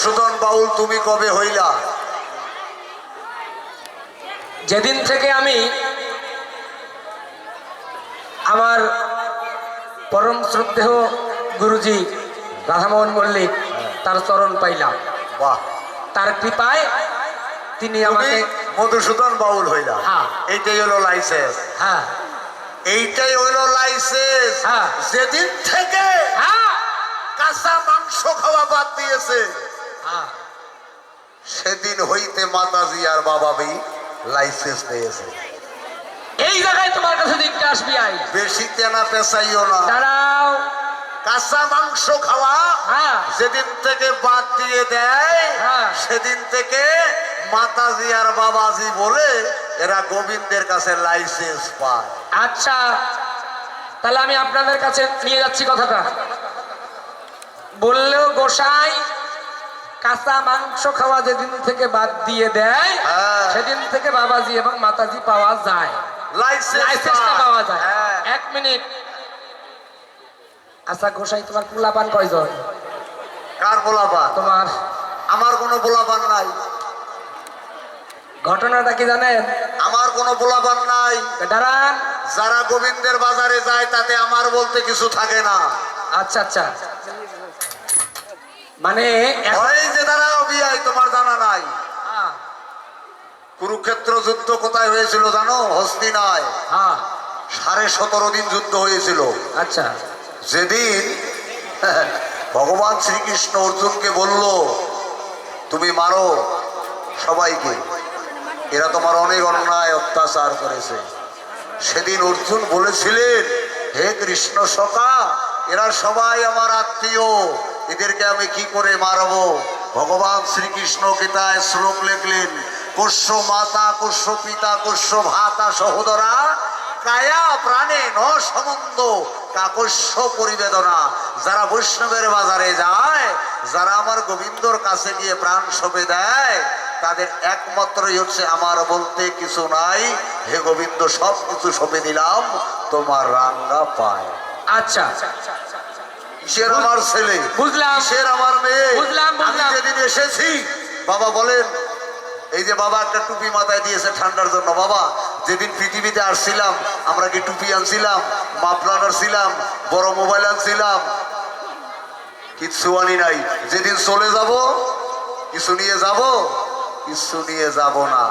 মধুসূদন বাউল তুমি কবে হইলা? যেদিন থেকে আমি আমার পরম শ্রদ্ধেয় গুরুজি রাধামোহন মল্লিক তার চরণ পাইলাম, বাহ, তার কৃপায় তিনি আমাকে মধুসূদন বাউল হইলা। হ্যাঁ। এইটাই হলো লাইসেন্স। হ্যাঁ এইটাই হলো লাইসেন্স। হ্যাঁ। যেদিন থেকে হ্যাঁ কাঁচা মাংস খাওয়া বাদ দিয়েছে হ্যাঁ সেদিন হইতে মাতাজি আর বাবাবি লাইসেন্স দিয়েছে। এই জায়গায় তোমার কাছে দেখতে আসবি আই। বেশি তেনা পেঁচাইও না। দাঁড়াও। কাঁচা মাংস খাওয়া হ্যাঁ যেদিন থেকে বাদ দিয়ে দেয় হ্যাঁ। সেদিন থেকে মাতাজি আর বাবাজি বলে এরা গোবিন্দের কাছে লাইসেন্স পায়। আচ্ছা, তাহলে আমি আপনাদের কাছে নিয়ে যাচ্ছি কথাটা। বললেও গোসাই কাঁচা মাংস খাওয়া যেদিন থেকে বাদ দিয়ে দেয় হ্যাঁ। সেদিন থেকে বাবাজি এবং মাতাজি পাওয়া যায়, লাইসেন্সটা পাওয়া যায়। হ্যাঁ। এক মিনিট। আচ্ছা গোসাই, তোমার পোলাপান কয়জন? কার পোলাপান? তোমার। আমার কোনো পোলাপান নাই। ঘটনাটা কি জানেন? আমার কোনো পোলাপান নাই। দাঁড়ান। যারা গোবিন্দের বাজারে যায় তাতে আমার বলতে কিছু থাকে না। আচ্ছা আচ্ছা, মানে ওই যে দাঁড়াও বিয়াই, তোমার জানা নাই হ্যাঁ কুরুক্ষেত্র যুদ্ধ কোথায় হয়েছিল জানো? হস্তিনায়। হ্যাঁ 17.5 দিন যুদ্ধ হয়েছিল। আচ্ছা যেদিন ভগবান শ্রীকৃষ্ণ অর্জুনকে বলল তুমি মারো সবাইকে, এরা তোমার অনেক অন্যায় অত্যাচার করেছে, সেদিন অর্জুন বলেছিলেন হে কৃষ্ণ সখা, এরা সবাই আমার আত্মীয়, এদেরকে আমি কি করে মারবো? ভগবান শ্রীকৃষ্ণ গীতায় শ্লোক লিখলেন কোষ্য মাতা কোষ্য পিতা কোষ্য ভাতা সহোদরা কায়া প্রাণে ন সম্বন্ধ কাকস্য পরিবেদনা। যারা বৈষ্ণবের বাজারে যায়, যারা আমার গোবিন্দর কাছে গিয়ে প্রাণ সঁপে দেয়, তাদের একমাত্রই হচ্ছে আমার বলতে কিছু নাই, হে গোবিন্দ সব কিছু সঁপে দিলাম তোমার রাঙ্গা পায়। আচ্ছা, কিসের আমার ছেলে, বুঝলাম। কিসের আমার মেয়ে? বুঝলাম, আমি বুঝলাম। যেদিন এসেছি বাবা বলেন, এই যে বাবা একটা টুপি মাথায় দিয়েছে ঠান্ডার জন্য। বাবা যেদিন পৃথিবীতে আসছিলাম আমরা কি টুপি আনছিলাম, মাফলার আনছিলাম, বড় মোবাইল আনছিলাম? কিচ্ছু আনি নাই। যেদিন চলে যাব কিছু নিয়ে যাব? কিছু নিয়ে যাব না।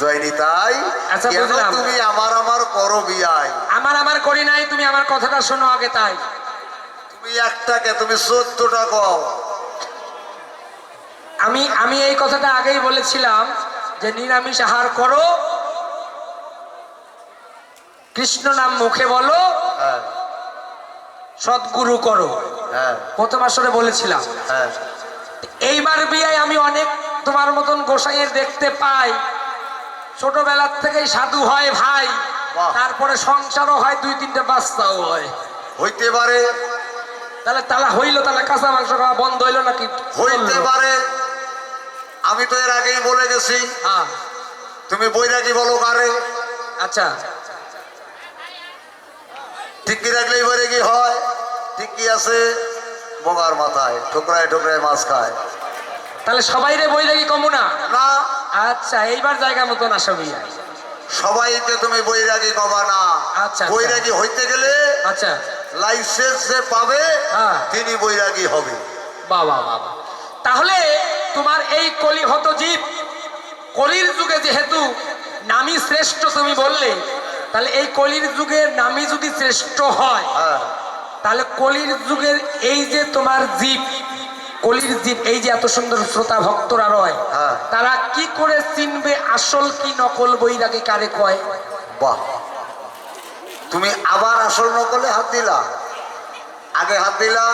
জয়নি তাই আচ্ছা, কেন বুঝলাম। তুমি আমার করো বিয়াই? আমার করি নাই, তুমি আমার কথাটা শোনো আগে। তাই তুমি একটাকে তুমি 14টা কও। আমি এই কথাটা আগেই বলেছিলাম যে নিরামিষ আহার করো, কৃষ্ণ নাম মুখে বলো, হ্যাঁ সদ্গুরু করো। হ্যাঁ প্রথম আসরে বলেছিলাম। হ্যাঁ এইবার বিয়ায় আমি অনেক তোমার মতন গোসাইয়ের দেখতে পাই, ছোটবেলার থেকেই সাধু হয় ভাই, বাহ। তারপরে সংসারও হয়, 2-3টে বাচ্চাও হয়। হইতে পারে, তাহলে তালা হইলো, তাহলে কাঁচা মাংস খাওয়া বন্ধ হইলো নাকি? হইতে পারে। আমি তো এর আগেই বলে গেছি। হ্যাঁ তুমি বৈরাগী বলো কারে? আচ্ছা, টিকি রাখলেই বৈরাগী হয়? টিকি আছে বগার মাথায়, ঠোকরায় ঠোকরায় মাছ খায়। তাহলে সবাই রে বৈরাগী কমু না? না, আচ্ছা, এইবার জায়গা মতন আসো বিয়ায়। সবাইকে তুমি বৈরাগী কবা না। আচ্ছা। বৈরাগী হইতে গেলে আচ্ছা, লাইসেন্স যে পাবে হ্যাঁ। তিনি বৈরাগী হবে। বাবা বাবা, তাহলে তোমার এই কলিহত জীব, কলির যুগে যেহেতু নামী শ্রেষ্ঠ তুমি বললে, তাহলে এই কলির যুগে নামী যদি শ্রেষ্ঠ হয়, হ্যাঁ তাহলে কলির যুগের এই যে তোমার জীব, কলির জীব, এই যে এত সুন্দর শ্রোতা ভক্তরা রয়, হ্যাঁ। তারা কি করে চিনবে আসল কি নকল বৈরাগী কারে কয়? বাহ, তুমি আবার আসল নকলে হাত দিলা। আগে হাত দিলা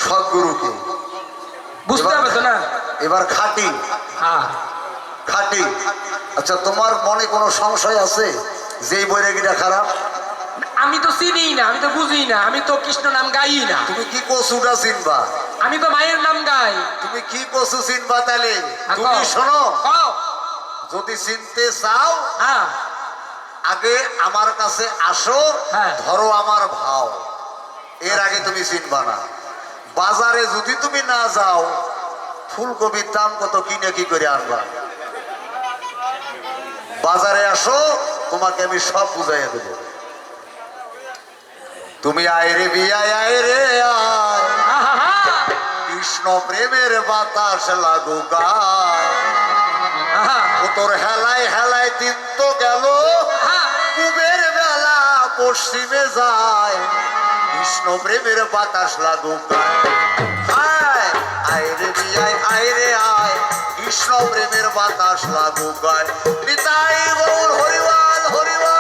সদ্গুরুকে, বুঝতে হবে তো না? এবার খাঁটি হ্যাঁ খাঁটি। আচ্ছা, তোমার মনে কোনো সংশয় আছে যে এই বৈরাগীটা খারাপ? আমি তো চিনি না, আমি তো বুঝি না, আমি তো কৃষ্ণ নাম গাই না। তুমি কি কচুটা চিনবা? আমি তো মায়ের নাম গাই। তুমি কি কচু চিনবা? তাহলে হ্যাঁ, তুমি কও। শোনো, কও। যদি চিনতে চাও হ্যাঁ আগে আমার কাছে আসো, হ্যাঁ। ধরো আমার ভাও, এর আগে তুমি চিনবা না। বাজারে যদি তুমি না যাও, ফুলকপির দাম কত, কিনে কি করে আনবা? বাজারে আসো, তোমাকে আমি সব বুঝাইয়া দেব। তুমি আয়রে বিয়ায়, আয়রে আয়, আহা, কৃষ্ণ প্রেমের বাতাস লাগু গায়। আহা, ও তোর হেলায় হেলায় দিন তো গেল, আহা, পূবের বেলা পশ্চিমে যায়, কৃষ্ণ প্রেমের বাতাস লাগু গায়। হায় আয়রে বিয়ায়, আয়রে আয়, কৃষ্ণ প্রেমের বাতাস লাগু গায়। নিতাই গৌর হরিবল, হরিবল।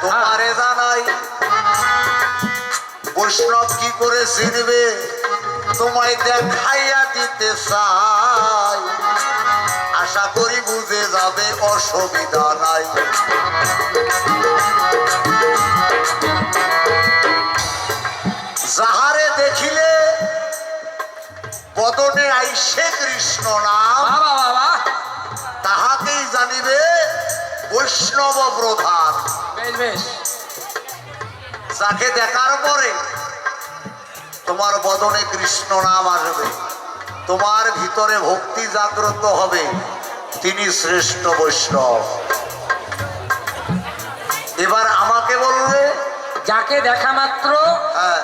তোমারে জানাই বৈষ্ণব কি করে চিনবে, তোমায় দেখাইয়া দিতে চাই, আশা করি বুঝে যাবে, অসুবিধা নাই। যাহারে দেখিলে বদনে আইসে কৃষ্ণ নাম, বাবা, বাবা, তাহাকেই জানিবে বৈষ্ণব প্রধান। বেশ বেশ, যাকে দেখার পরে তোমার বদনে কৃষ্ণ নাম আসবে, তোমার ভিতরে ভক্তি জাগ্রত হবে, তিনি শ্রেষ্ঠ বৈষ্ণব। এবার আমাকে বলবে, যাকে দেখা মাত্র হ্যাঁ,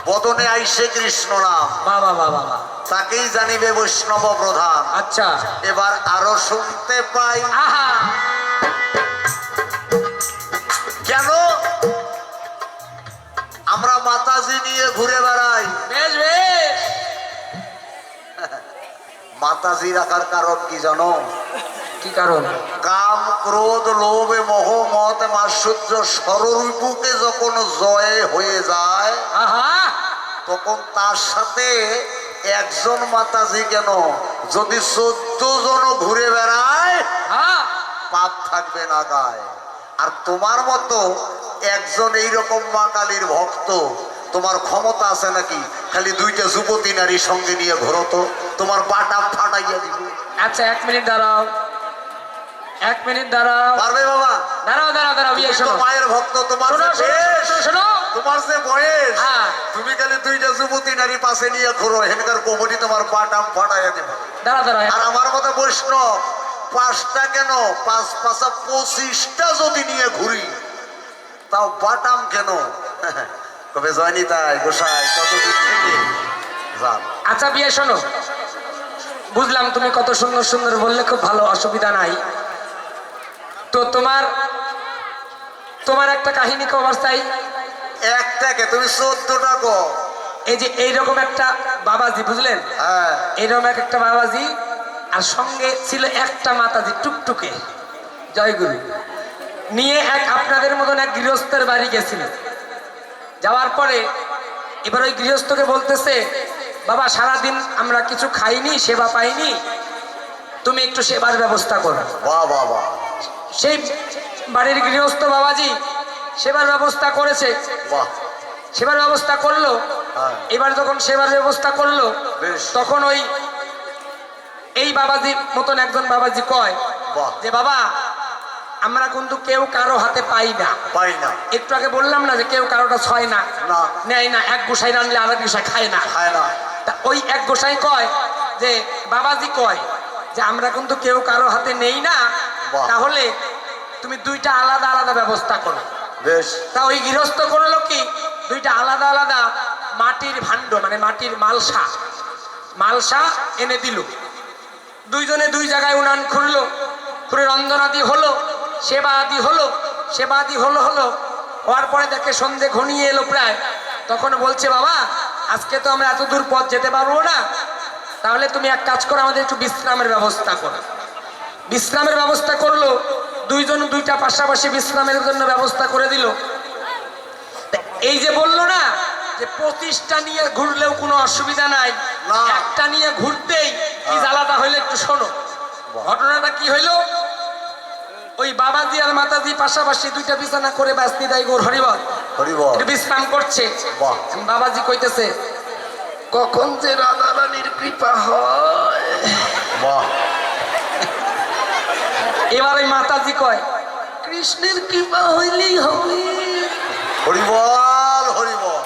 বদনে আইসে কৃষ্ণ নাম, বাবা, বাবা, বাবা, তাকেই জানিবে বৈষ্ণব প্রধান। আচ্ছা, এবার আরো শুনতে পাই, আহা, কেন আমরা মাতাজি নিয়ে ঘুরে বেড়াই? বেশ বেশ, মাতাজি রাখার কারণ কি জানো? কি কারণ? কাম ক্রোধ লোভ মোহ মত মাৎসর্য সররূপকে যখন জয় হয়ে যায়, আহা, তখন তার সাথে একজন মাতাজি কেন, যদি 14 জন ঘুরে বেড়ায়, হ্যাঁ, পাপ থাকবে না গায়ে। আর তোমার মতো একজন এইরকম মা কালীর ভক্ত, তোমার ক্ষমতা আছে নাকি খালি 2টা যুবতী নারী সঙ্গে নিয়ে ঘোরো তো, তোমার বাটাম ফাটাইয়া দিবে। আচ্ছা, 1 মিনিট দাঁড়াও, 1 মিনিট দাঁড়াও, পারবে বাবা? দাঁড়াও, দাঁড়াও, দাঁড়াও, বিয়ে তুমি তো শোনো, মায়ের ভক্ত, তোমার শোনো, যে শোনো, বেশ, শোনো, শোনো, তোমার যে বয়স, হ্যাঁ, তুমি খালি 2টা যুবতী নারী পাশে নিয়ে ঘোরো, হেনকার কোমরই তোমার বাটাম ফাটাইয়া দিবে। দাঁড়াও, দাঁড়াও, আর আমার মতো বৈষ্ণব 5টা কেন, 5 5 25টা যদি নিয়ে ঘুরি, তাও বাটাম কেন? কবে জয়নি তাই গোসাই কত দূর থেকে যান। আচ্ছা, বিয়ে শোনো, বুঝলাম তুমি কত সুন্দর সুন্দর বললে, খুব ভালো, অসুবিধা নাই। তো তোমার একটা কাহিনী খবর চাই। একটাকে তুমি 14টা কো। এই যে এইরকম একটা বাবাজি, বুঝলেন, হ্যাঁ, এইরকম একটা বাবাজি, আর সঙ্গে ছিল একটা মাতাজি টুকটুকে, জয়গুরু, নিয়ে আপনাদের মতন এক গৃহস্থের বাড়ি গেছিল। যাওয়ার পরে এবার ওই গৃহস্থকে বলতেছে, বাবা সারাদিন আমরা কিছু খাইনি, সেবা পাইনি, তুমি একটু সেবার ব্যবস্থা করো। বাহ বাহ বাহ, সেই বাড়ির গৃহস্থ বাবাজি সেবার ব্যবস্থা করেছে, বাহ, সেবার ব্যবস্থা করলো। হ্যাঁ। এবার যখন সেবার ব্যবস্থা করলো, বেশ। তখন এই বাবাজি মতন একজন বাবাজি কয় বাহ, যে, বাবা আমরা কিন্তু কেউ কারো হাতে পাই না। পাই না, একটু আগে বললাম না যে কেউ কারোটা ছয় না, না, নেয় না, এক গোসাই রানলে আরেক গোসাই খায় না। খায় না। তা ওই এক গোসাই কয় যে, বাবাজি কয় যে আমরা কিন্তু কেউ কারো হাতে নেই না, বাহ। তাহলে তুমি 2টা আলাদা আলাদা ব্যবস্থা করো। বেশ, তা ওই গৃহস্থ করলো কি, 2টা আলাদা আলাদা মাটির ভাণ্ড, মানে মাটির মালসা এনে দিল। 2 জনে 2 জায়গায় উনান খুললো, খুলে রন্ধনাদি হলো, সেবা আদি হলো, হওয়ার পরে দেখে সন্ধে ঘনিয়ে এলো প্রায়, তখন বলছে, বাবা আজকে তো আমরা এত দূর পথ যেতে পারবো না, তাহলে তুমি এক কাজ করো, আমাদের একটু বিশ্রামের ব্যবস্থা করো। বিশ্রামের ব্যবস্থা করলো, 2 জন 2টা পাশাপাশি বিশ্রামের জন্য ব্যবস্থা করে দিল। এই যে বললো না যে 25টা নিয়ে ঘুরলেও কোনো অসুবিধা নাই, না। একটা নিয়ে ঘুরতেই কি জ্বালাটা হইলো একটু শোনো। ঘটনাটা কি হইলো, ওই বাবাজি আর মাতাজি পাশাপাশি দুইটা বিছানা করে বাস্তি দেয় গোর হরিবল হরিবল। একটু বিশ্রাম করছে। বাহ। বাবাজি কইতেছে কখন যে রাধা রানীর কৃপা হয়। বাহ। এবার ওই মাতাজি কয় কৃষ্ণের কৃপা হইলেই হবে। হরিবল হরিবল।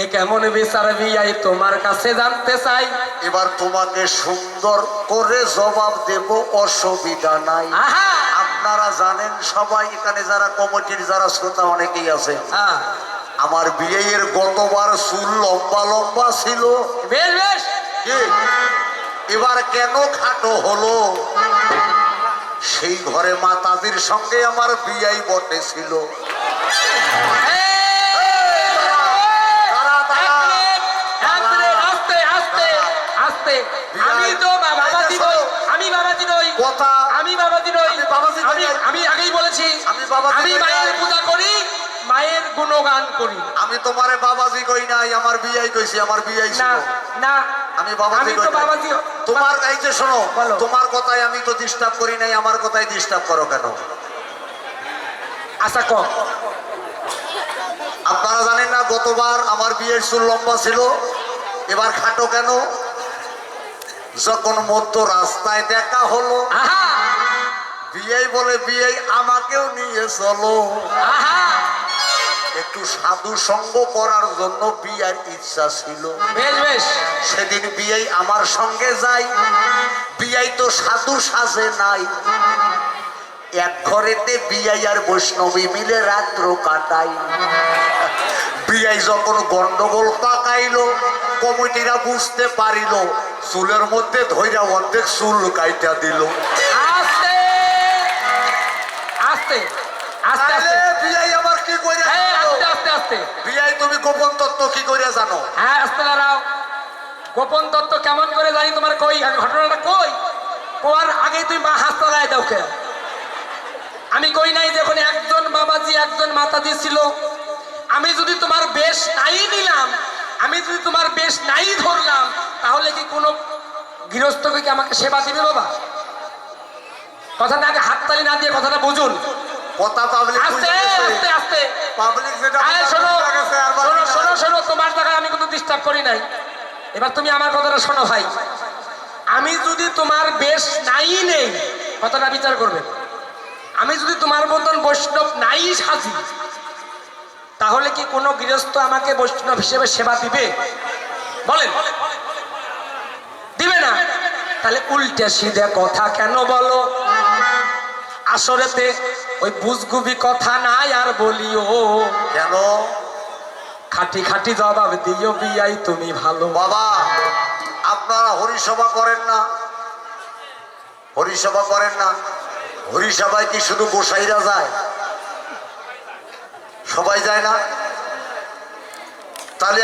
এ কেমন বিচার বিয়াই তোমার কাছে জানতে চাই। এবার তোমাকে সুন্দর করে জবাব দেব, অসুবিধা নাই। আহা আপনারা জানেন সবাই, এখানে যারা কমিটির যারা শ্রোতা অনেকেই আছে, হ্যাঁ, আমার বিয়ের গতবার চুল লম্বা লম্বা ছিল, বেশ বেশ। কি এবার কেন খাটো হলো? সেই ঘরে মাতাজির সঙ্গে আমার বিয়াই বটে ছিল। আমি তো বাবাজি নই, আমি বাবাজি নই, কথা আমি বাবাজি নই, আমি বাবাজি নই। আমি আগেই বলেছি আমি বাবাজি আমি নই। মায়ের পূজা করি, মায়ের গুণগান করি। আমি তোমারে বাবাজি কই নাই, আমার বিয়াই কইছি, আমার বিয়াই না ছিল। না, আমি বাবাজি আমি কই তো নাই। বাবাজি। তোমার এই যে শোনো, বলো। তোমার কথাই আমি তো ডিস্টার্ব করি নাই, আমার কথাই ডিস্টার্ব করো কেন? আচ্ছা কম। আপনারা জানেন না গতবার আমার বিয়ের চুল লম্বা ছিল, এবার খাটো কেন? যখন মধ্য রাস্তায় দেখা হলো, আহা বিয়ে বলে বিয়ে আমাকেও নিয়ে চলো। আহা, একটু সাধু সঙ্গ করার জন্য বিয়ের ইচ্ছা ছিল। বেশ বেশ। সেদিন বিয়ে আমার সঙ্গে যাই, বিয়ে তো সাধু সাজে নাই। এক ঘরেতে বিয়ে আর বৈষ্ণবী মিলে রাত্র কাটাই। বিয়ে যখন গন্ডগোল পাকাইলো, কমিটিরা বুঝতে পারিল, চুলের মধ্যে ধইরা অর্ধেক চুল কাইটা দিল। আস্তে আস্তে আস্তে আস্তে। বিয়ে আমার কি করে? এই, আস্তে আস্তে আস্তে। বিয়ে তুমি গোপন তত্ত্ব কি করে জানো? হ্যাঁ আস্তে দাঁড়াও। গোপন তত্ত্ব কেমন করে জানি তোমার? কই আগে ঘটনাটা কই, কোয়ার আগেই তুমি মা হাত তোলায় দাও কে? আমি কই নাই যে ওখানে একজন বাবাজি একজন মাতাজি ছিল। আমি যদি তোমার বেশ নাই নিলাম, আমি যদি তোমার বেশ নাই ধরলাম, তাহলে কি কোনো গৃহস্থকে কি আমাকে সেবা দিবে বাবা? কথাটা আগে হাততালি না দিয়ে কথাটা বুঝুন। কথা পাবলিক আস্তে আস্তে আস্তে। পাবলিক যেটা আরে শোনো বুঝতে গেছে আর বাকি শোনো না। শোনো শোনো, তোমার জায়গায় আমি কোনো ডিস্টার্ব করি নাই। এবার তুমি আমার কথাটা শোনো ভাই। আমি যদি তোমার বেশ নাই নেই, কথাটা বিচার করবে। আমি যদি তোমার মতন বৈষ্ণব নাই সাজি, তাহলে কি কোনো গৃহস্থ আমাকে বৈষ্ণব হিসেবে সেবা দিবে? বলেন, দিবে না। তাহলে উল্টে সিধে কথা কেন বলো? আসরেতে ওই বুঝগুবি কথা নাই আর বলিও, কেন খাটি খাটি জবাব দিও বিয়াই তুমি ভালো। বাবা? আপনারা হরিসভা করেন না? হরিসভা করেন না? হরিসভায় কি শুধু গোসাইরা যায়? সবাই যায় না? তাহলে